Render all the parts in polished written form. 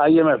IMF,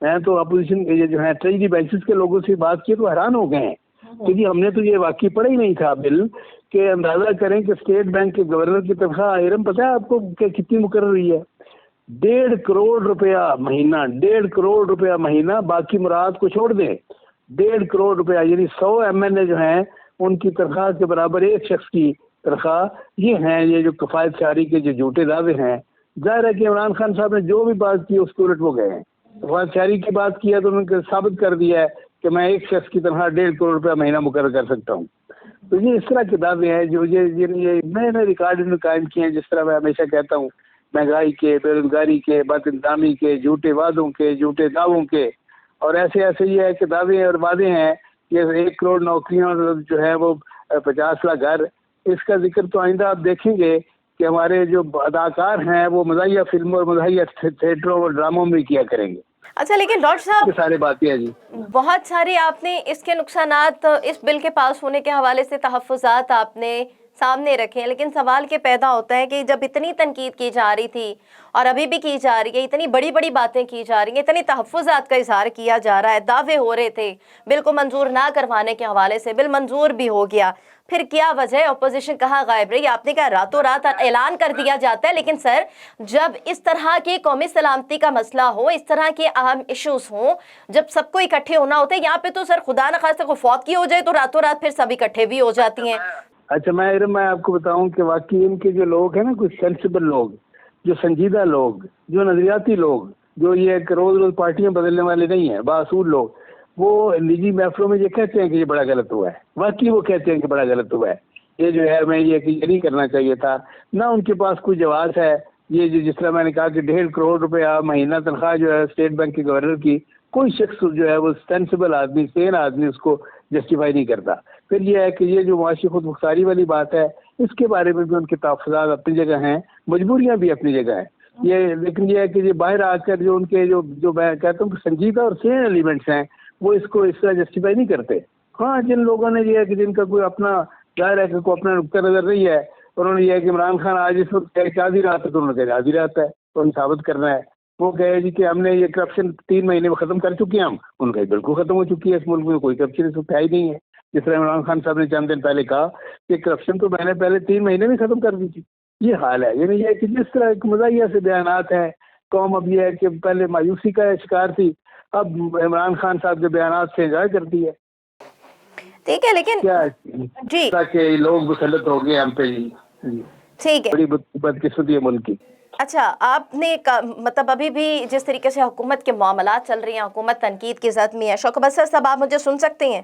میں تو opposition کے جو ہے ٹریجری بینچز کے لوگوں سے بات کی تو حیران ہو گئے ہیں، کیونکہ ہم نے تو یہ واقعی پڑھا ہی نہیں تھا بل کہ اندازہ کریں کہ اسٹیٹ بینک کے گورنر کی تنخواہ ارم پتہ ہے آپ کو کہ کتنی مقرر ہوئی ہے؟ 1.5 کروڑ روپیہ مہینہ، 1.5 کروڑ روپیہ مہینہ، باقی مراد کو چھوڑ دیں، 1.5 کروڑ روپیہ، یعنی 100 MNA جو ہیں ان کی تنخواہ کے برابر ایک شخص کی تنخواہ. یہ ہیں یہ جو کفایت شعاری کے جو جھوٹے دعوے ہیں. ظاہر ہے کہ عمران خان صاحب نے جو بھی بات کی اس کے الٹ وہ گئے ہیں. کفایت شعاری کی بات کیا تو انہوں نے ثابت کر دیا ہے کہ میں ایک شخص کی تنخواہ 1.5 کروڑ روپیہ مہینہ مقرر کر سکتا ہوں. تو یہ اس طرح کے دعوے ہیں جو یہ نئے نئے ریکارڈ انہوں نے قائم کیے ہیں. جس طرح میں ہمیشہ کہتا ہوں، مہنگائی کے، بے روزگاری کے، بد انتظامی کے، جھوٹے وعدوں کے، جھوٹے دعووں کے، اور ایسے یہ ہے کہ دعوے اور وعدے ہیں کہ 1 کروڑ نوکریاں جو ہے وہ 50 لاکھ گھر. اس کا ذکر تو آئندہ آپ دیکھیں گے کہ ہمارے جو اداکار ہیں وہ مزاحیہ فلموں اور مزاحیہ تھیٹروں اور ڈراموں میں کیا کریں گے. اچھا، لیکن ڈاکٹر صاحب یہ سارے باتیں ہیں جی، بہت ساری آپ نے اس کے نقصانات اس بل کے پاس ہونے کے حوالے سے تحفظات آپ نے سامنے رکھے ہیں، لیکن سوال کے پیدا ہوتا ہے کہ جب اتنی تنقید کی جا رہی تھی اور ابھی بھی کی جا رہی ہے، اتنی بڑی بڑی باتیں کی جا رہی ہیں، اتنی تحفظات کا اظہار کیا جا رہا ہے، دعوے ہو رہے تھے بل کو منظور نہ کروانے کے حوالے سے، بل منظور بھی ہو گیا، پھر کیا وجہ ہے اپوزیشن کہاں غائب رہی؟ آپ نے کہا راتوں رات اعلان کر دیا جاتا ہے، لیکن سر جب اس طرح کی قومی سلامتی کا مسئلہ ہو، اس طرح کے اہم ایشوز ہوں، جب سب کو اکٹھے ہونا ہوتا ہے، یہاں پہ تو سر خدا نخواستہ کوئی فوت کی ہو جائے تو راتوں رات پھر سب اکٹھے بھی ہو جاتی ہیں. اچھا میں آپ کو بتاؤں کہ واقعی ان کے جو لوگ ہیں نا، کچھ سینسیبل لوگ، جو سنجیدہ لوگ، جو نظریاتی لوگ، جو یہ کہ روز پارٹیاں بدلنے والے نہیں ہیں، باصول لوگ، وہ نجی محفلوں میں یہ کہتے ہیں کہ یہ بڑا غلط ہوا ہے. واقعی وہ کہتے ہیں کہ بڑا غلط ہوا ہے، یہ جو ہے میں یہ کہ یہ نہیں کرنا چاہیے تھا. نہ ان کے پاس کوئی جواز ہے. یہ جو جس طرح میں نے کہا کہ 1.5 کروڑ روپیہ مہینہ تنخواہ جو ہے اسٹیٹ بینک کے گورنر کی، کوئی شخص جو ہے وہ سینسیبل آدمی، سین آدمی اس کو جسٹیفائی نہیں کرتا. پھر یہ ہے کہ یہ جو معاشی خود مختاری والی بات ہے، اس کے بارے میں بھی ان کے تحفظات اپنی جگہ ہیں، مجبوریاں بھی اپنی جگہ ہیں. یہ لیکن یہ ہے کہ یہ باہر آ کر جو ان کے جو میں کہتا ہوں کہ سنجیدہ اور سین ایلیمنٹس ہیں، وہ اس کو اس طرح جسٹیفائی نہیں کرتے. ہاں، جن لوگوں نے یہ ہے کہ جن کا کوئی اپنا ظاہر ہے کہ کوئی اپنا نقطہ نظر نہیں ہے، انہوں نے یہ ہے کہ عمران خان آج اس وقت آدھی رات ہے تو انہوں نے کہا آدھی رات ہے تو انہیں ثابت کرنا ہے. وہ کہے جی کہ ہم نے یہ کرپشن 3 مہینے میں ختم کر چکے ہیں، ہم ان کا بالکل ختم ہو چکی ہے. اس ملک میں کوئی کرپشن اس وقت ہے ہی نہیں ہے. جس طرح عمران خان صاحب نے چند دن پہلے کہا کہ کرپشن تو میں نے پہلے 3 مہینے میں ختم کر دی تھی. یہ حال ہے. یعنی یہ کہ جس طرح ایک مزاحیہ سے بیانات ہیں، قوم اب یہ ہے کہ پہلے مایوسی کا شکار تھی، اب عمران خان صاحب کے بیانات سے انجوائے کرتی ہے. ٹھیک ہے، لیکن کیا جی کہ لوگ مسلط ہو گئے ہم پہ. ٹھیک ہے، بڑی بدقسمتی ہے ملک کی. اچھا، آپ نے مطلب ابھی بھی جس طریقے سے حکومت کے معاملات چل رہی ہیں، حکومت تنقید کی زد میں ہے. شوکت بسر صاحب آپ مجھے سن سکتے ہیں؟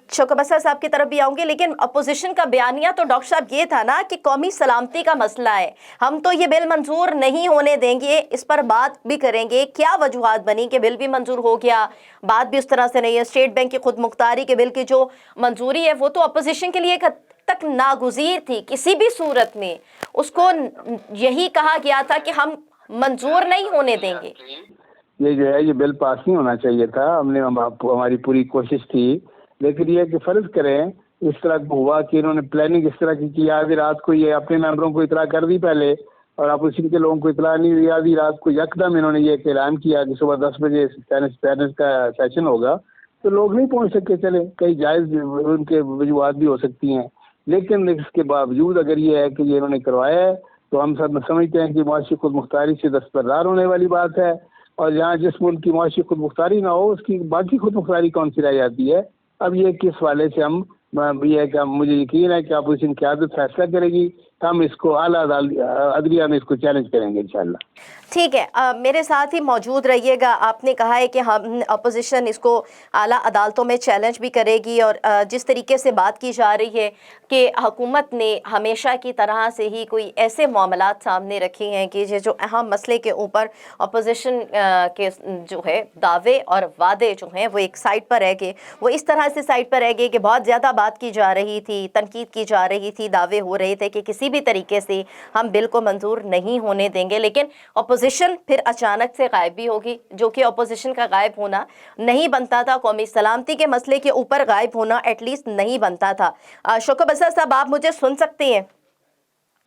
شوکت بسر صاحب کی طرف بھی آؤں گے، لیکن اپوزیشن کا بیانیہ تو ڈاکٹر صاحب یہ تھا نا کہ قومی سلامتی کا مسئلہ ہے، ہم تو یہ بل منظور نہیں ہونے دیں گے، اس پر بات بھی کریں گے. کیا وجوہات بنی کہ بل بھی منظور ہو گیا؟ بات بھی اس طرح سے نہیں ہے. اسٹیٹ بینک کی خود مختاری کے بل کی جو منظوری ہے وہ تو اپوزیشن کے لیے ایک حد تک ناگزیر تھی. کسی بھی صورت میں اس کو یہی کہا گیا تھا کہ ہم منظور نہیں ہونے دیں گے. یہ جو ہے یہ بل پاس نہیں ہونا چاہیے تھا. ہماری پوری کوشش تھی، لیکن یہ کہ فرض کریں اس طرح ہوا کہ انہوں نے پلاننگ اس طرح کی آدھی رات کو یہ اپنے ممبروں کو اطلاع کر دی پہلے، اور اپوزیشن کے لوگوں کو اطلاع نہیں ہوئی. آدھی رات کو یکدم انہوں نے یہ اعلان کیا کہ صبح 10 بجے سینٹ کا سیشن ہوگا، تو لوگ نہیں پہنچ سکے. چلے کئی جائز ان کے وجوہات بھی ہو سکتی ہیں، لیکن اس کے باوجود اگر یہ ہے کہ یہ انہوں نے کروایا ہے تو ہم سب سمجھتے ہیں کہ معاشی خود مختاری سے دستبردار ہونے والی بات ہے. اور جہاں جس ملک کی معاشی خود مختاری نہ ہو، اس کی باقی خود مختاری کون سی رہ جاتی ہے؟ اب یہ کس والے سے ہم یہ ہے کہ مجھے یقین ہے کہ اپوزیشن قیادت فیصلہ کرے گی، ہم اس کو اعلیٰ عدلیہ میں اس کو چیلنج کریں گے انشاءاللہ. ٹھیک ہے، میرے ساتھ ہی موجود رہیے گا. آپ نے کہا ہے کہ ہم اپوزیشن اس کو اعلیٰ عدالتوں میں چیلنج بھی کرے گی، اور جس طریقے سے بات کی جا رہی ہے کہ حکومت نے ہمیشہ کی طرح سے ہی کوئی ایسے معاملات سامنے رکھے ہیں کہ جو اہم مسئلے کے اوپر اپوزیشن کے جو ہے دعوے اور وعدے جو ہیں وہ ایک سائٹ پر رہ گئے، وہ اس طرح سے سائٹ پر رہ گئے کہ بہت زیادہ بات کی جا رہی تھی، تنقید کی جا رہی تھی، دعوے ہو رہے تھے کہ کسی بھی طریقے سے ہم بل کو منظور نہیں ہونے دیں گے. لیکن اپوزیشن پھر اچانک سے غائب بھی ہوگی، جو کہ اپوزیشن کا غائب ہونا نہیں بنتا تھا. قومی سلامتی کے مسئلے کے اوپر غائب ہونا ایٹ لیسٹ نہیں بنتا تھا. شوکت بسر صاحب آپ مجھے سن سکتے ہیں؟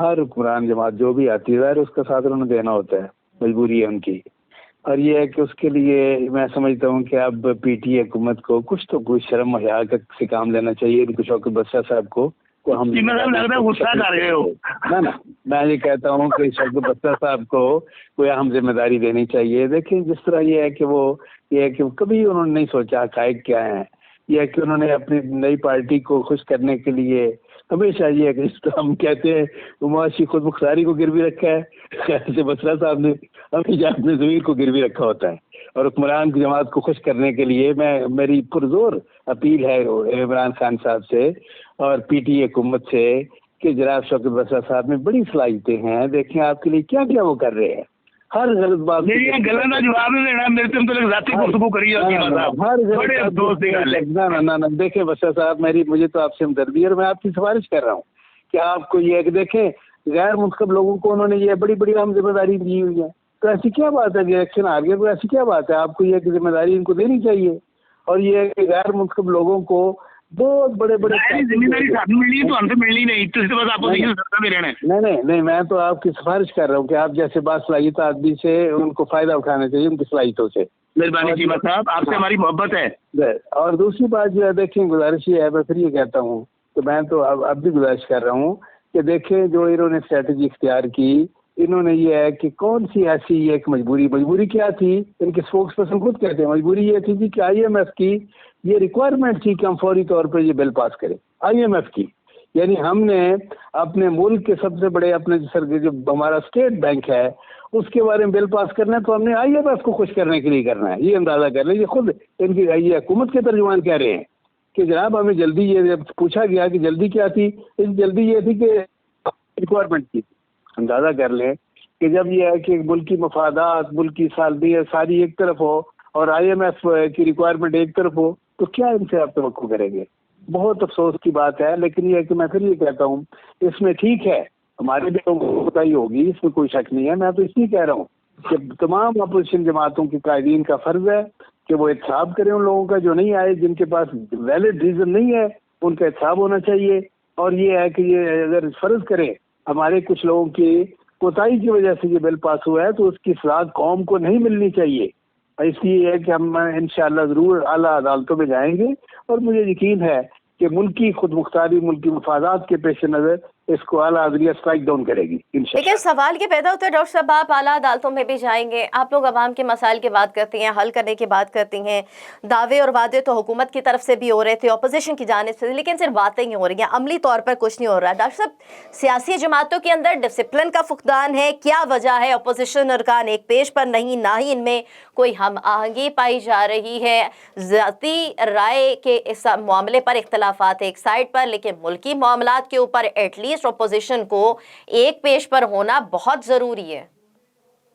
ہر حکمران جماعت جو بھی آتی ہے اس کا ساتھ انہوں نے دینا ہوتا ہے، مجبوری ہے ان کی. اور یہ ہے کہ اس کے لیے میں سمجھتا ہوں کہ اب پی ٹی اے حکومت کو کچھ تو کوئی شرم حیا سے کام لینا چاہیے. ان کو شوکت بادشاہ صاحب کو ہم غصہ کر رہے ہو نا میں یہ کہتا ہوں کہ شوکت بادشاہ صاحب کو کوئی اہم ذمہ داری دینی چاہیے. دیکھیں جس طرح یہ ہے کہ کبھی انہوں نے نہیں سوچا حقائق کیا ہیں. یہ ہے کہ انہوں نے اپنی نئی پارٹی کو خوش کرنے کے لیے ہمیشہ یہ ہے کہ جس طرح ہم کہتے ہیں معاشی خود مختاری کو گروی رکھا ہے، ایسے بسرا صاحب نے ہمیشہ اپنے ضمیر کو گروی رکھا ہوتا ہے. اور حکمران کی جماعت کو خوش کرنے کے لیے میری پرزور اپیل ہے عمران خان صاحب سے اور پی ٹی اے حکومت سے کہ جناب شوکت بسرا صاحب میں بڑی صلاحیتیں ہیں. دیکھیں آپ کے لیے کیا کیا وہ کر رہے ہیں. ہر غلط بات گلوں کا جواب نہیں دینا، میرے سے ذاتی گفتگو کری نہ دیکھیں بسرا صاحب مجھے تو آپ سے ہمدردی ہے اور میں آپ کی سفارش کر رہا ہوں کہ آپ کو یہ کہ دیکھیں غیر منتخب لوگوں کو انہوں نے یہ بڑی بڑی اہم ذمہ داری دی ہوئی ہے. تو ایسی کیا بات ہے کہ الیکشن آ گیا، تو ایسی کیا بات ہے؟ آپ کو یہ کہ ذمہ داری ان کو دینی چاہیے. اور یہ ہے کہ غیر منتخب لوگوں کو بہت بڑے ذمہ داری ملنی تو ہم سے ملنی نہیں میں تو آپ کی سفارش کر رہا ہوں کہ آپ جیسے باصلاحیت آدمی سے ان کو فائدہ اٹھانا چاہیے ان کی صلاحیتوں سے. مہربانی چیمہ صاحب، آپ سے ہماری محبت ہے. اور دوسری بات جو ہے دیکھیں گزارش یہ ہے، میں پھر یہ کہتا ہوں کہ میں تو اب بھی گزارش کر رہا ہوں کہ دیکھیں جو انہوں نے اسٹریٹجی اختیار کی، انہوں نے یہ ہے کہ کون سی ایسی ایک مجبوری کیا تھی. ان کے اسپوکس پرسن خود کہتے ہیں مجبوری یہ تھی کہ آئی ایم ایف کی یہ ریکوائرمنٹ تھی کہ ہم فوری طور پر یہ بل پاس کریں. آئی ایم ایف کی یعنی ہم نے اپنے ملک کے سب سے بڑے اپنے جو ہمارا اسٹیٹ بینک ہے اس کے بارے میں بل پاس کرنا ہے تو ہم نے آئی ایم ایف کو خوش کرنے کے لیے کرنا ہے. یہ اندازہ کر لیں، یہ خود ان کی یہ حکومت کے ترجمان کہہ رہے ہیں کہ جناب ہمیں جلدی، یہ پوچھا گیا کہ جلدی کیا تھی، جلدی یہ تھی کہ ریکوائرمنٹ کی. اندازہ کر لیں کہ جب یہ ہے کہ ملکی مفادات، ملکی ساری ایک طرف ہو اور آئی ایم ایف کی ریکوائرمنٹ ایک طرف ہو تو کیا ان سے آپ توقع کریں گے؟ بہت افسوس کی بات ہے. لیکن یہ ہے کہ میں پھر یہ کہتا ہوں اس میں ٹھیک ہے ہمارے بھی کوتا ہی ہوگی، اس میں کوئی شک نہیں ہے. میں تو اس لیے کہہ رہا ہوں کہ تمام اپوزیشن جماعتوں کے قائدین کا فرض ہے کہ وہ احتساب کریں ان لوگوں کا جو نہیں آئے، جن کے پاس ویلڈ ریزن نہیں ہے ان کا احتساب ہونا چاہیے. اور یہ ہے کہ یہ اگر فرض کریں ہمارے کچھ لوگوں کی کوتاہی کی وجہ سے یہ بل پاس ہوا ہے تو اس کی سزا قوم کو نہیں ملنی چاہیے. اس لیے ہے کہ ہم انشاءاللہ ضرور اعلیٰ عدالتوں میں جائیں گے اور مجھے یقین ہے کہ ملکی خود مختاری، ملکی مفادات کے پیش نظر اس کو اعلیٰ عدلیہ اسٹرائک ڈاؤن کرے گی انشاءاللہ. لیکن سوال یہ پیدا ہوتا ہے ڈاکٹر صاحب، آپ اعلیٰ عدالتوں میں بھی جائیں گے، آپ لوگ عوام کے مسائل کی بات کرتی ہیں، حل کرنے کی بات کرتی ہیں، دعوے اور وعدے تو حکومت کی طرف سے بھی ہو رہے تھے، اپوزیشن کی جانب سے، لیکن صرف باتیں ہی ہو رہی ہیں، عملی طور پر کچھ نہیں ہو رہا. ڈاکٹر صاحب سیاسی جماعتوں کے اندر ڈسپلن کا فقدان ہے، کیا وجہ ہے؟ اپوزیشن ارکان ایک پیج پر نہیں، نہ ہی ان میں کوئی ہم آہنگی پائی جا رہی ہے. ذاتی رائے کے اس معاملے پر اختلافات ایک سائڈ پر، لیکن ملکی معاملات کے اوپر ایٹ لیسٹ اپوزیشن کو ایک پیج پر ہونا بہت ضروری ہے.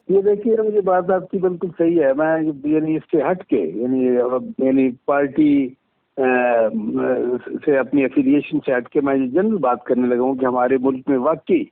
یہ دیکھیے مجھے بات آپ کی بالکل صحیح ہے. میں یعنی اس سے ہٹ کے یعنی پارٹی سے اپنی افیلیشن سے ہٹ کے میں یہ جنرل بات کرنے لگا ہوں کہ ہمارے ملک میں واقعی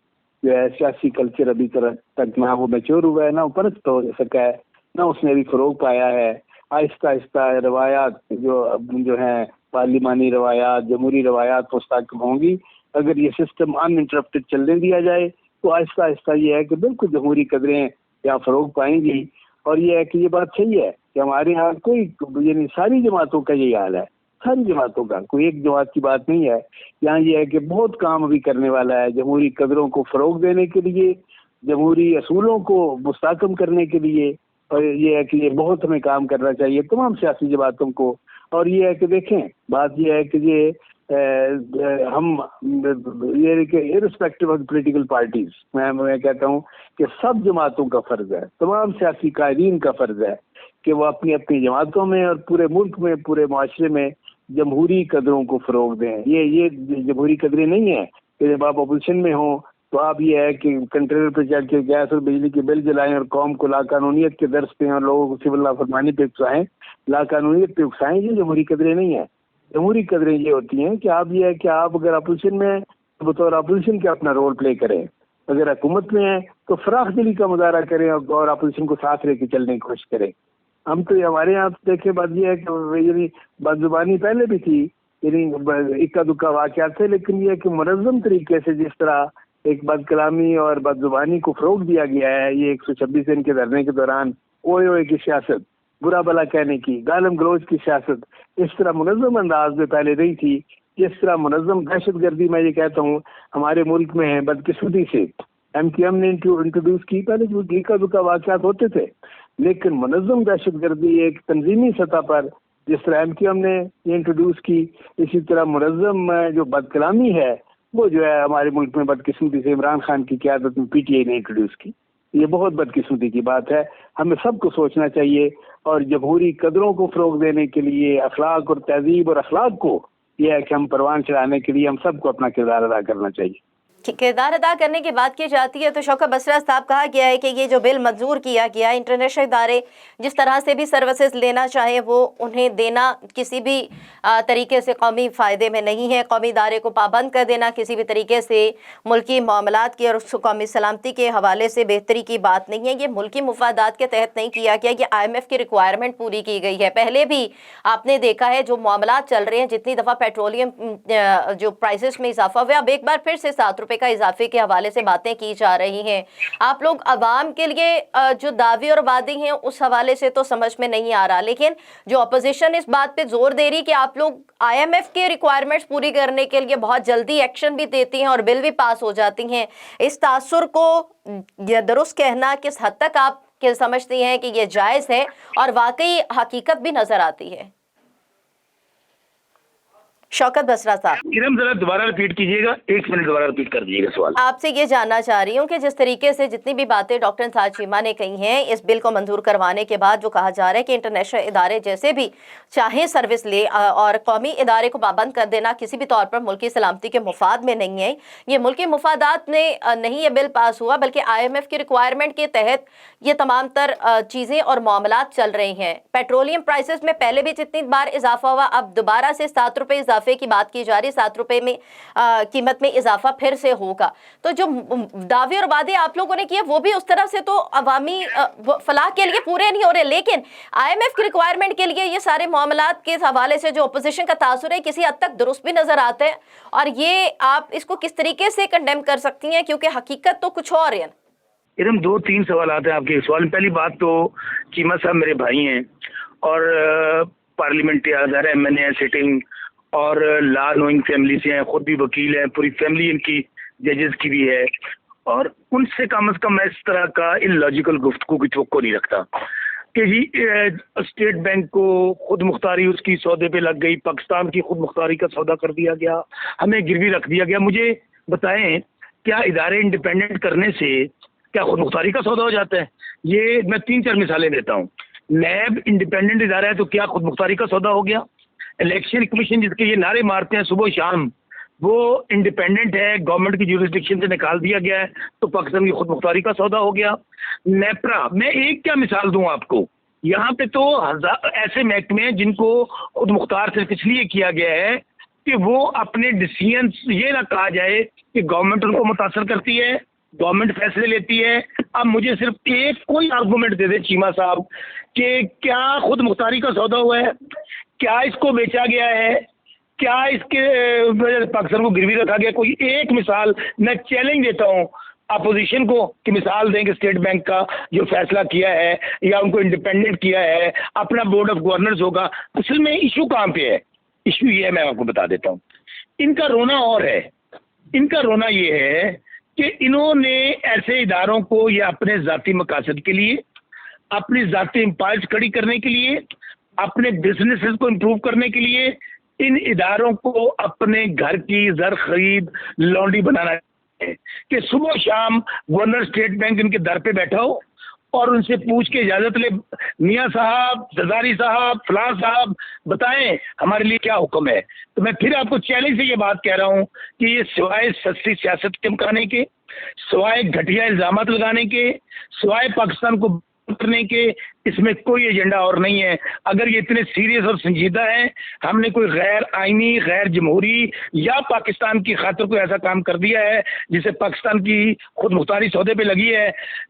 جو ہے سیاسی کلچر ابھی تک نہ وہ میچور ہوا ہے، نہ وہ پرست ہو سکا ہے، نہ اس نے ابھی فروغ پایا ہے. آہستہ آہستہ روایات جو ہیں پارلیمانی روایات، جمہوری روایات مستحکم ہوں گی. اگر یہ سسٹم ان انٹرپٹڈ چلنے دیا جائے تو آہستہ آہستہ یہ ہے کہ بالکل جمہوری قدریں یا فروغ پائیں گی. اور یہ ہے کہ یہ بات صحیح ہے کہ ہمارے یہاں کوئی یعنی ساری جماعتوں کا یہی حال ہے، ساری جماعتوں کا، کوئی ایک جماعت کی بات نہیں ہے. یہاں یہ ہے کہ بہت کام ابھی کرنے والا ہے جمہوری قدروں کو فروغ دینے کے لیے، جمہوری اصولوں کو مستحکم کرنے کے لیے. اور یہ ہے کہ یہ بہت ہمیں کام کرنا چاہیے تمام سیاسی جماعتوں کو. اور یہ ہے کہ دیکھیں بات یہ ہے کہ یہ ہم یہ کہ ارسپیکٹو آف پولیٹیکل پارٹیز میں کہتا ہوں کہ سب جماعتوں کا فرض ہے، تمام سیاسی قائدین کا فرض ہے کہ وہ اپنی اپنی جماعتوں میں اور پورے ملک میں، پورے معاشرے میں جمہوری قدروں کو فروغ دیں. یہ جمہوری قدریں نہیں ہیں کہ جب آپ اپوزیشن میں ہوں تو آپ یہ ہے کہ کنٹینر پہ چڑھ کے گیس اور بجلی کے بل جلائیں اور قوم کو لاقانونیت کے درس پہ اور لوگوں کو سول نافرمانی پہ اکسائیں، لاقانونیت پہ اکسائیں. یہ جمہوری قدریں نہیں ہیں. جمہوری قدریں یہ ہوتی ہیں کہ آپ یہ ہے کہ آپ اگر اپوزیشن میں ہیں بطور اپوزیشن کے اپنا رول پلے کریں، اگر حکومت میں ہیں تو فراخ دلی کا مظاہرہ کریں اور اپوزیشن کو ساتھ لے کے چلنے کی کوشش کریں. ہم تو ہمارے یہاں دیکھیں بات یہ ہے کہ یعنی بد زبانی پہلے بھی تھی، یعنی اکا دکا واقعات تھے، لیکن یہ کہ منظم طریقے سے جس طرح ایک بد کلامی اور بد زبانی کو فروغ دیا گیا ہے. یہ 126 دن کے دھرنے کے دوران اوئے اوئے کی سیاست، برا بلا کہنے کی، گالم گلوچ کی سیاست اس طرح منظم انداز میں پہلے نہیں تھی. جس طرح منظم دہشت گردی میں یہ کہتا ہوں ہمارے ملک میں ہے، بدقسمتی سے MQM نے انٹروڈیوس کی. پہلے جو گیکا دکا واقعات ہوتے تھے، لیکن منظم دہشت گردی ایک تنظیمی سطح پر جس طرح MQM نے یہ انٹروڈیوس کی، اسی طرح منظم جو بد کلامی ہے وہ جو ہے ہمارے ملک میں بدقسمتی سے عمران خان کی قیادت میں PTI نے انٹروڈیوس کی. یہ بہت بدقسمتی کی بات ہے. ہمیں سب کو سوچنا چاہیے اور جمہوری قدروں کو فروغ دینے کے لیے، اخلاق اور تہذیب اور اخلاق کو یہ ہے کہ ہم پروان چڑھانے کے لیے ہم سب کو اپنا کردار ادا کرنا چاہیے. کردار ادا کرنے کی بات کی جاتی ہے تو شوکت بسرا صاحب کہا گیا ہے کہ یہ جو بل منظور کیا گیا، انٹرنیشنل ادارے جس طرح سے بھی سروسز لینا چاہیں وہ انہیں دینا کسی بھی طریقے سے قومی فائدے میں نہیں ہے. قومی ادارے کو پابند کر دینا کسی بھی طریقے سے ملکی معاملات کے اور قومی سلامتی کے حوالے سے بہتری کی بات نہیں ہے. یہ ملکی مفادات کے تحت نہیں کیا گیا، یہ IMF کی ریکوائرمنٹ پوری کی گئی ہے. پہلے بھی آپ نے دیکھا ہے جو معاملات چل رہے ہیں، جتنی دفعہ پیٹرولیم جو پرائسز میں اضافہ ہوا، اب ایک بار پھر سے 7 روپے کا اضافے کے حوالے سے باتیں کی جا رہی ہیں. آپ لوگ عوام کے لیے جو دعوے اور وعدے ہیں اس حوالے سے تو سمجھ میں نہیں آ رہا، لیکن جو اپوزیشن اس بات پہ زور دے رہی کہ آپ لوگ IMF کے ریکوائرمنٹس پوری کرنے کے لیے بہت جلدی ایکشن بھی دیتی ہیں اور بل بھی پاس ہو جاتی ہیں. اس تاثر کو یہ درست کہنا کس حد تک آپ سمجھتی ہیں کہ یہ جائز ہے اور واقعی حقیقت بھی نظر آتی ہے؟ شوکت بسرا صاحب ارم ذرا دوبارہ ریپیٹ کیجیے گا، 1 منٹ دوبارہ ریپیٹ کر دیجیے گا سوال. آپ سے یہ جاننا چاہ رہی ہوں کہ جس طریقے سے جتنی بھی باتیں ڈاکٹر انسار چیمہ نے کہی ہیں اس بل کو منظور کروانے کے بعد، جو کہا جا رہا ہے کہ انٹرنیشنل ادارے جیسے بھی چاہیں سروس لے اور قومی ادارے کو پابند کر دینا کسی بھی طور پر ملکی سلامتی کے مفاد میں نہیں ہے. یہ ملکی مفادات میں نہیں یہ بل پاس ہوا، بلکہ IMF کی ریکوائرمنٹ کے تحت یہ تمام تر چیزیں اور معاملات چل رہے ہیں. پیٹرولیم پرائسز میں پہلے بھی جتنی بار اضافہ ہوا، اب دوبارہ سے 7 روپے اضافے کی بات کی جا رہی، 7 روپے میں قیمت میں اضافہ پھر سے ہوگا. تو جو دعوے اور وعدے آپ لوگوں نے کیے وہ بھی اس طرح سے تو عوامی فلاح کے لیے پورے نہیں ہو رہے، لیکن IMF کی ریکوائرمنٹ کے لیے یہ سارے معاملات کے حوالے سے جو اپوزیشن کا تاثر ہے کسی حد تک درست بھی نظر آتا ہے. اور یہ آپ اس کو کس طریقے سے کنڈیم کر سکتی ہیں، کیونکہ حقیقت تو کچھ اور ہے؟ ارم 2-3 سوالات ہیں آپ کے سوال میں. پہلی بات تو چیمہ صاحب میرے بھائی ہیں اور پارلیمنٹری اعضاء MNA سٹنگ اور لا نوئنگ فیملی سے ہیں، خود بھی وکیل ہیں، پوری فیملی ان کی ججز کی بھی ہے، اور ان سے کم از کم میں اس طرح کا ان لاجیکل گفتگو کی توقع نہیں رکھتا کہ جی اسٹیٹ بینک کو خود مختاری اس کی سودے پہ لگ گئی، پاکستان کی خود مختاری کا سودا کر دیا گیا، ہمیں گروی رکھ دیا گیا. مجھے بتائیں کیا ادارے انڈیپینڈنٹ کرنے سے کیا خود مختاری کا سودا ہو جاتا ہے؟ یہ میں 3-4 مثالیں دیتا ہوں. نیب انڈیپینڈنٹ ادارہ ہے تو کیا خود مختاری کا سودا ہو گیا؟ الیکشن کمیشن جس کے یہ نعرے مارتے ہیں صبح و شام، وہ انڈیپینڈنٹ ہے، گورنمنٹ کی جورسڈکشن سے نکال دیا گیا ہے تو پاکستان کی خود مختاری کا سودا ہو گیا. نیپرا، میں ایک کیا مثال دوں آپ کو، یہاں پہ تو ایسے محکمے ہیں جن کو خود مختار صرف اس لیے کیا گیا ہے کہ وہ اپنے ڈیسیژنز یہ نہ کہا جائے کہ گورنمنٹ ان کو متاثر کرتی ہے، گورنمنٹ فیصلے لیتی ہے. اب مجھے صرف ایک کوئی آرگومنٹ دے دے چیمہ صاحب کہ کیا خود مختاری کا سودا ہوا ہے، کیا اس کو بیچا گیا ہے، کیا اس کے پاکستان کو گروی رکھا گیا؟ کوئی ایک مثال میں چیلنج دیتا ہوں اپوزیشن کو کہ مثال دیں کہ اسٹیٹ بینک کا جو فیصلہ کیا ہے یا ان کو انڈیپینڈنٹ کیا ہے، اپنا بورڈ آف گورنرز ہوگا. اصل میں ایشو کہاں پہ ہے؟ ایشو یہ ہے، میں آپ کو بتا دیتا ہوں. ان کا رونا اور ہے، ان کا رونا یہ ہے کہ انہوں نے ایسے اداروں کو یا اپنے ذاتی مقاصد کے لیے، اپنی ذاتی امپائرز کھڑی کرنے کے لیے، اپنے بزنسز کو امپروو کرنے کے لیے ان اداروں کو اپنے گھر کی زر خرید لونڈی بنانا ہے کہ صبح شام گورنر اسٹیٹ بینک ان کے در پہ بیٹھا ہو اور ان سے پوچھ کے اجازت لے، میاں صاحب، زرداری صاحب، فلاں صاحب بتائیں ہمارے لیے کیا حکم ہے. تو میں پھر آپ کو چیلنج سے یہ بات کہہ رہا ہوں کہ یہ سوائے سستی سیاست چمکانے کے، سوائے گھٹیا الزامات لگانے کے، سوائے پاکستان کو کرنے کے اس میں کوئی ایجنڈا اور نہیں ہے. اگر یہ اتنے سیریس اور سنجیدہ ہیں، ہم نے کوئی غیر آئینی، غیر جمہوری یا پاکستان کی خاطر کوئی ایسا کام کر دیا ہے جسے پاکستان کی خود مختاری سودے پہ لگی ہے،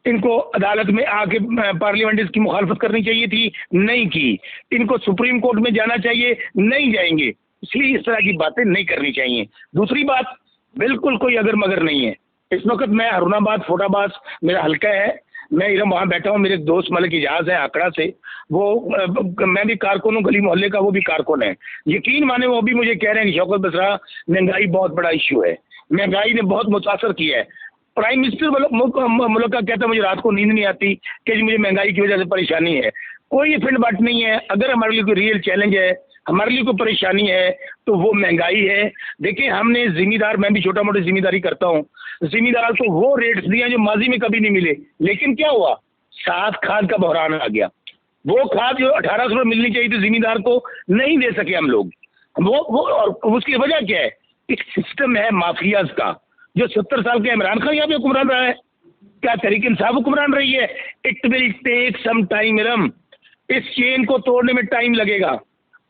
ان کو عدالت میں آ کے پارلیمنٹ اس کی مخالفت کرنی چاہیے تھی، نہیں کی. ان کو سپریم کورٹ میں جانا چاہیے، نہیں جائیں گے. اس لیے اس طرح کی باتیں نہیں کرنی چاہیے. دوسری بات، بالکل کوئی اگر مگر نہیں ہے. اس وقت میں ہارون آباد فوٹ آباد میرا حلقہ ہے، میں ادھر وہاں بیٹھا ہوں، میرے ایک دوست ملک اجاز ہے آکڑا سے، وہ میں بھی کارکن ہوں گلی محلے کا، وہ بھی کارکن ہے، یقین مانے وہ بھی مجھے کہہ رہے ہیں کہ شوکت بسرا مہنگائی بہت بڑا ایشو ہے، مہنگائی نے بہت متاثر کیا ہے۔ پرائم منسٹر ملک کا کہتا ہے مجھے رات کو نیند نہیں آتی کہ مجھے مہنگائی کی وجہ سے پریشانی ہے۔ کوئی یہ فلڈ بات نہیں ہے، اگر ہمارے لیے کوئی ریئل چیلنج ہے، ہمارے لیے کوئی پریشانی ہے تو وہ مہنگائی ہے۔ دیکھیں ہم نے ذمہ دار، میں بھی چھوٹا موٹی ذمہ داری کرتا ہوں، ذمہ دار کو وہ ریٹس دیے جو ماضی میں کبھی نہیں ملے، لیکن کیا ہوا، ساتھ کھاد کا بحران آ گیا، وہ کھاد جو 1800 روپے ملنی چاہیے تھی ذمہ دار کو نہیں دے سکے ہم لوگ، وہ اور اس کی وجہ کیا ہے، ایک سسٹم ہے مافیاز کا، جو 70 سال کے عمران خان یہاں پہ حکمران رہا ہے، کیا تحریک انصاف حکمران رہی ہے۔ It will take some time um, اس چین کو توڑنے میں ٹائم لگے گا۔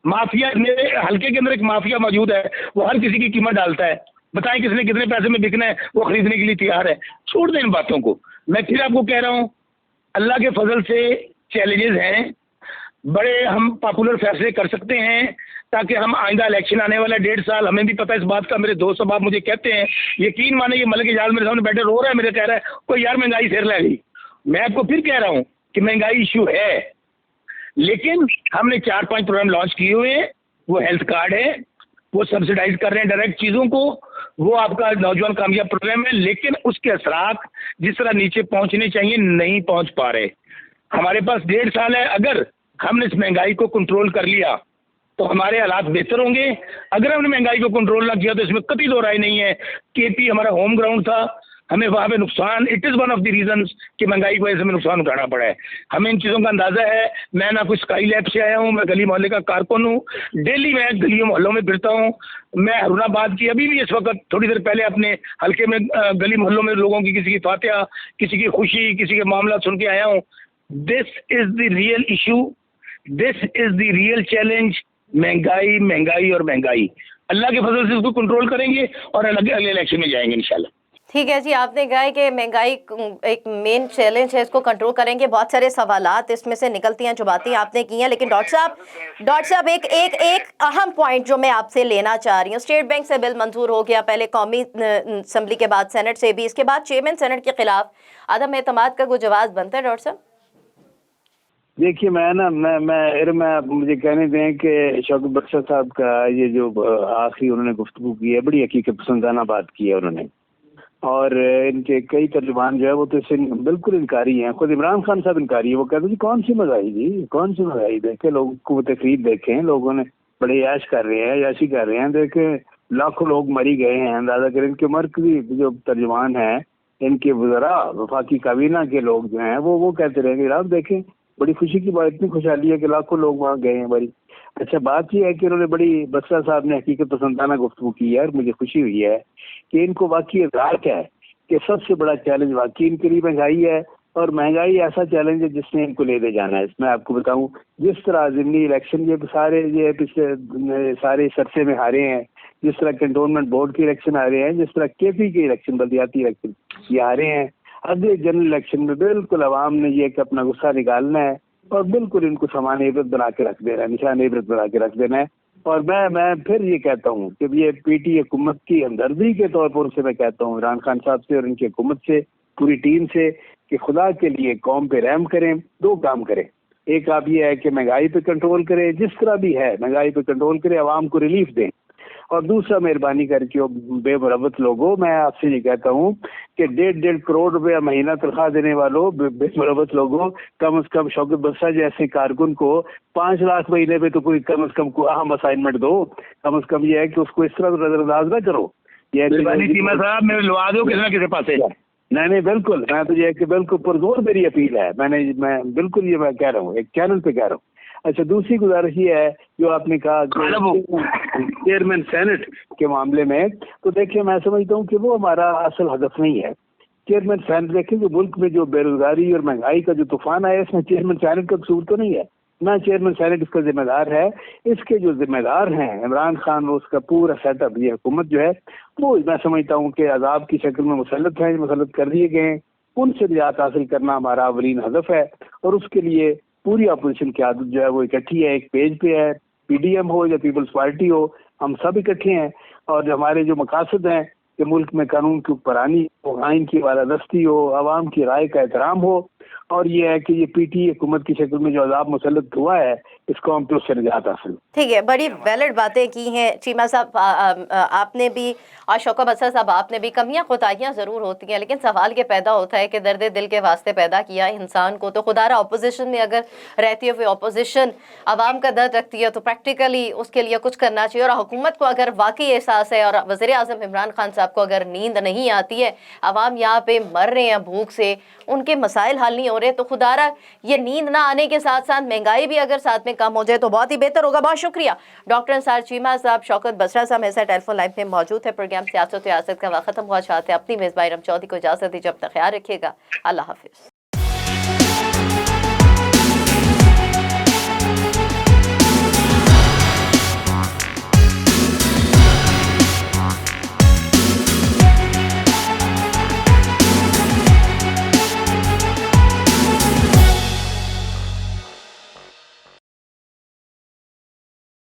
مافیا، میرے حلقے کے اندر ایک مافیا موجود ہے، وہ ہر کسی کی قیمت ڈالتا ہے، بتائیں کس نے کتنے پیسے میں بکنا ہے، وہ خریدنے کے لیے تیار ہے۔ چھوڑ دیں ان باتوں کو۔ میں پھر آپ کو کہہ رہا ہوں، اللہ کے فضل سے چیلنجز ہیں بڑے، ہم پاپولر فیصلے کر سکتے ہیں تاکہ ہم آئندہ الیکشن آنے والا 1.5 سال، ہمیں بھی پتہ اس بات کا، میرے دوست صاحب مجھے کہتے ہیں، یقین مانے یہ ملک اجاز میرے سامنے بیٹھے رو رہا ہے، میرے کہہ رہا ہے کوئی یار مہنگائی پھر لے گئی۔ میں آپ کو پھر کہہ رہا ہوں کہ مہنگائی ایشو ہے، لیکن ہم نے 4-5 پروگرام لانچ کیے ہوئے ہیں، وہ ہیلتھ کارڈ ہے، وہ سبسڈائز کر رہے ہیں ڈائریکٹ چیزوں کو، وہ آپ کا نوجوان کامیاب پروگرام ہے، لیکن اس کے اثرات جس طرح نیچے پہنچنے چاہیے نہیں پہنچ پا رہے۔ ہمارے پاس 1.5 سال ہے، اگر ہم نے اس مہنگائی کو کنٹرول کر لیا تو ہمارے حالات بہتر ہوں گے، اگر ہم نے مہنگائی کو کنٹرول نہ کیا تو اس میں قطعی دو رائے نہیں ہے۔ کے پی ہمارا ہوم گراؤنڈ تھا، ہمیں وہاں پہ نقصان، it is one of the reasons کہ مہنگائی کی وجہ سے ہمیں نقصان اٹھانا پڑا ہے۔ ہمیں ان چیزوں کا اندازہ ہے، میں نہ کوئی اسکائی لیب سے آیا ہوں، میں گلی محلے کا کارکن ہوں، ڈیلی میں گلیوں محلوں میں پھرتا ہوں۔ میں ہارون آباد کی ابھی بھی اس وقت تھوڑی دیر پہلے اپنے حلقے میں گلی محلوں میں لوگوں کی، کسی کی فاتحہ، کسی کی خوشی، کسی کے معاملات سن کے آیا ہوں۔ This is the real issue, this is the real challenge, مہنگائی مہنگائی اور مہنگائی۔ اللہ کے فضل سے اس کو کنٹرول کریں گے اور اگلے الیکشن میں جائیں گے انشاءاللہ۔ ٹھیک ہے جی، آپ نے کہا ہے کہ مہنگائی ایک مین چیلنج ہے، اس کو کنٹرول کریں گے۔ بہت سارے سوالات اس میں سے نکلتی ہیں جو باتیں آپ نے کی ہیں، لیکن ڈاکٹر صاحب ایک اہم پوائنٹ جو میں آپ سے لینا چاہ رہی ہوں، اسٹیٹ بینک سے بل منظور ہو گیا، پہلے قومی اسمبلی کے بعد سینٹ سے بھی، اس کے بعد چیئرمین سینٹ کے خلاف عدم اعتماد کا کوئی جواز بنتا ہے ڈاکٹر صاحب؟ دیکھیے میں مجھے کہنے دیں کہ شوکت بخشا صاحب کا یہ جو آخری انہوں نے گفتگو کی ہے، بڑی حقیقت پسندانہ بات کی ہے انہوں نے، اور ان کے کئی ترجمان جو ہے وہ تو اس سے بالکل انکاری ہیں۔ خود عمران خان صاحب انکاری ہے، وہ کہتے ہیں جی کون سی مہنگائی دیکھیں، لوگوں کو تقریب دیکھیں، لوگوں نے بڑے عیش کر رہے ہیں، عیاشی کر رہے ہیں، دیکھیں لاکھوں لوگ مری گئے ہیں، اندازہ کریں۔ ان کے مرکزی جو ترجمان ہیں، ان کے وزراء، وفاقی کابینہ کے لوگ جو ہیں وہ کہتے رہیں گے جناب دیکھیں بڑی خوشی کی بات، اتنی خوشحالی ہے کہ لاکھوں لوگ وہاں گئے ہیں بڑی۔ اچھا بات یہ ہے کہ انہوں نے بڑی، بخشا صاحب نے حقیقت پسندانہ گفتگو کی ہے، اور مجھے خوشی ہوئی ہے کہ ان کو واقعی ادراک ہے کہ سب سے بڑا چیلنج واقعی ان کے لیے مہنگائی ہے، اور مہنگائی ایسا چیلنج ہے جس نے ان کو لے دے جانا ہے۔ اس میں آپ کو بتاؤں جس طرح ضمنی الیکشن یہ پچھلے سارے سرسے میں ہارے ہیں، جس طرح کنٹونمنٹ بورڈ کے الیکشن ہارے ہیں، جس طرح کے پی کے الیکشن، بلدیاتی الیکشن یہ ہارے ہیں، اگلے جنرل الیکشن میں بالکل عوام نے یہ کہ اپنا غصہ نکالنا ہے اور بالکل ان کو سامان عبرت بنا کے رکھ دینا ہے، نشان عبرت بنا کے رکھ دینا ہے۔ اور میں پھر یہ کہتا ہوں کہ یہ پی ٹی حکومت کی ہمدردی کے طور پر سے میں کہتا ہوں عمران خان صاحب سے اور ان کی حکومت سے، پوری ٹیم سے، کہ خدا کے لیے قوم پہ رحم کریں، دو کام کریں۔ ایک آپ یہ ہے کہ مہنگائی پہ کنٹرول کریں، جس طرح بھی ہے مہنگائی پہ کنٹرول کریں، عوام کو ریلیف دیں۔ اور دوسرا مہربانی کر کے بے مربت لوگوں، میں آپ سے یہ کہتا ہوں کہ 1.5 کروڑ روپیہ مہینہ تنخواہ دینے والوں، بے مربت لوگوں، کم از کم شوکت بخشا جیسے کارکن کو 5 لاکھ مہینے پہ تو کوئی کم از کم اہم اسائنمنٹ دو۔ کم از کم یہ ہے کہ اس کو اس طرح نظر انداز نہ کرو۔ صاحب میرے لوا دو کسی نہ کسی پاس۔ نہیں بالکل، میں تو یہ کہ بالکل پرزور میری اپیل ہے، میں بالکل یہ میں کہہ رہا ہوں، ایک چینل پہ کہہ رہا ہوں۔ اچھا دوسری گزارش یہ ہے جو آپ نے کہا چیئرمین سینٹ کے معاملے میں، تو دیکھیں میں سمجھتا ہوں کہ وہ ہمارا اصل ہدف نہیں ہے۔ چیئرمین سینٹ دیکھیں جو ملک میں جو بے روزگاری اور مہنگائی کا جو طوفان آیا، اس میں چیئرمین سینٹ کا قصور تو نہیں ہے، نہ چیئرمین سینٹ اس کا ذمہ دار ہے۔ اس کے جو ذمہ دار ہیں عمران خان، اس کا پورا سیٹ اپ، یہ حکومت جو ہے وہ میں سمجھتا ہوں کہ عذاب کی شکل میں مسلط کر دیے گئے ہیں۔ ان سے نجات حاصل کرنا ہمارا اولین ہدف ہے، اور اس کے لیے پوری اپوزیشن کی عادت جو ہے وہ اکٹھی ہے، ایک پیج پہ ہے، پی ڈی ایم ہو یا پیپلز پارٹی ہو، ہم سب اکٹھے ہیں، اور ہمارے جو مقاصد ہیں کہ ملک میں قانون کی حکمرانی ہو، آئین کی بالادستی ہو، عوام کی رائے کا احترام ہو، اور یہ ہے کہ یہ پی ٹی حکومت کی شکل میں جو عذاب مسلط ہوا ہے اس قوم پہ اس سے نجات حاصل ہو۔ ٹھیک ہے، بڑی ویلڈ باتیں کی ہیں چیمہ صاحب آپ نے بھی، اور شوکت بسر صاحب آپ نے بھی۔ کمیاں کوتاہیاں ضرور ہوتی ہیں، لیکن سوال یہ پیدا ہوتا ہے کہ درد دل کے واسطے پیدا کیا انسان کو، تو خدا را اپوزیشن میں اگر رہتی ہے، اپوزیشن عوام کا درد رکھتی ہے تو پریکٹیکلی اس کے لیے کچھ کرنا چاہیے، اور حکومت کو اگر واقعی احساس ہے، اور وزیر اعظم عمران خان صاحب کو اگر نیند نہیں آتی ہے، عوام یہاں پہ مر رہے ہیں بھوک سے، ان کے مسائل حل نہیں ہو رہے، تو خدا را یہ نیند نہ آنے کے ساتھ ساتھ مہنگائی بھی اگر ساتھ میں کم ہو جائے تو بہت ہی بہتر ہوگا۔ بہت شکریہ ڈاکٹر انصار چیمہ صاحب، شوکت بسرا صاحب ایسا ٹیلی فون لائن پہ موجود ہے۔ پروگرام سیاست و ریاست کا وقت ختم ہوا، چاہتے ہیں اپنی میزبان ارم چودھری کو اجازت دیجیے، جب تک خیال رکھیے گا، اللہ حافظ۔